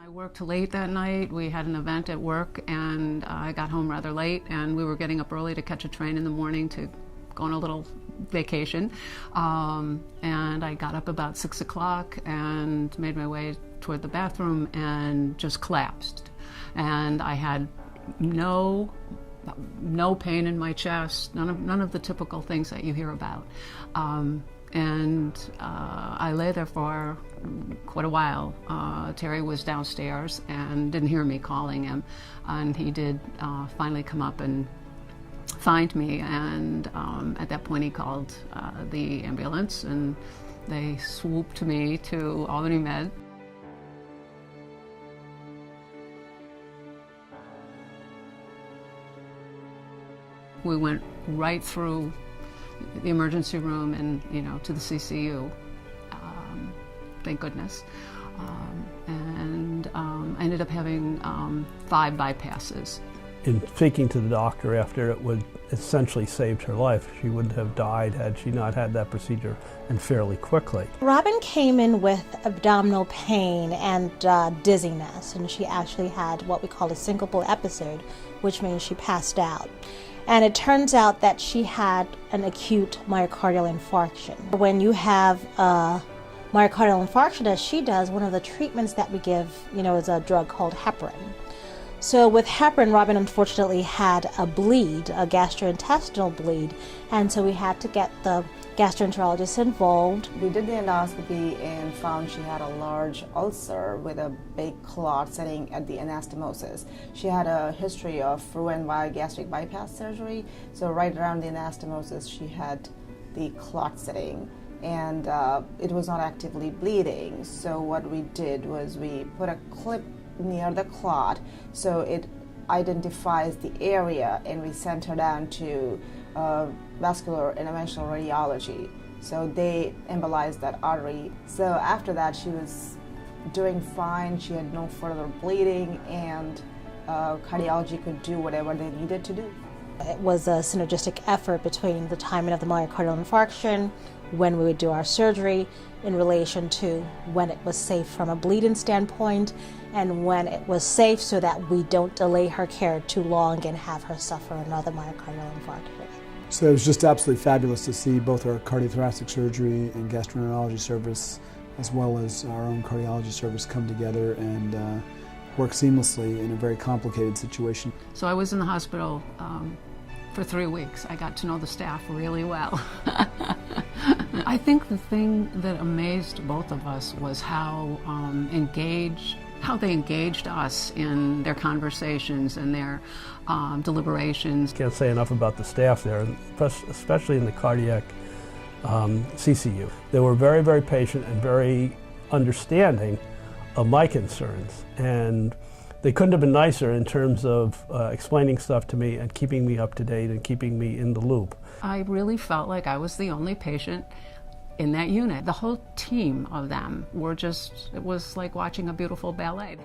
I worked late that night. We had an event at work and I got home rather late, and we were getting up early to catch a train in the morning to go on a little vacation. And I got up about 6 o'clock and made my way toward the bathroom and just collapsed. And I had no pain in my chest, none of the typical things that you hear about. I lay there for quite a while. Terry was downstairs and didn't hear me calling him, and he did finally come up and find me, and at that point he called the ambulance, and they swooped me to Albany Med. We went right through the emergency room and, to the CCU, thank goodness. I ended up having 5 bypasses. In speaking to the doctor after, it would essentially saved her life. She wouldn't have died had she not had that procedure, and fairly quickly. Robin came in with abdominal pain and dizziness, and she actually had what we call a syncopal episode, which means she passed out. And it turns out that she had an acute myocardial infarction. When you have a myocardial infarction, as she does, one of the treatments that we give, is a drug called heparin. So with heparin, Robin unfortunately had a bleed, a gastrointestinal bleed, and so we had to get the gastroenterologist involved. We did the endoscopy and found she had a large ulcer with a big clot sitting at the anastomosis. She had a history of Roux-en-Y gastric bypass surgery, so right around the anastomosis she had the clot sitting, and it was not actively bleeding. So what we did was we put a clip near the clot so it identifies the area, and we sent her down to vascular interventional radiology. So they embolized that artery. So after that she was doing fine. She had no further bleeding, and cardiology could do whatever they needed to do. It was a synergistic effort between the timing of the myocardial infarction, when we would do our surgery, in relation to when it was safe from a bleeding standpoint, and when it was safe so that we don't delay her care too long and have her suffer another myocardial infarction. So it was just absolutely fabulous to see both our cardiothoracic surgery and gastroenterology service, as well as our own cardiology service, come together and work seamlessly in a very complicated situation. So I was in the hospital for 3 weeks. I got to know the staff really well. I think the thing that amazed both of us was how they engaged us in their conversations and their deliberations. Can't say enough about the staff there, especially in the cardiac CCU. They were very, very patient and very understanding of my concerns, and they couldn't have been nicer in terms of explaining stuff to me and keeping me up to date and keeping me in the loop. I really felt like I was the only patient in that unit. The whole team of them were it was like watching a beautiful ballet.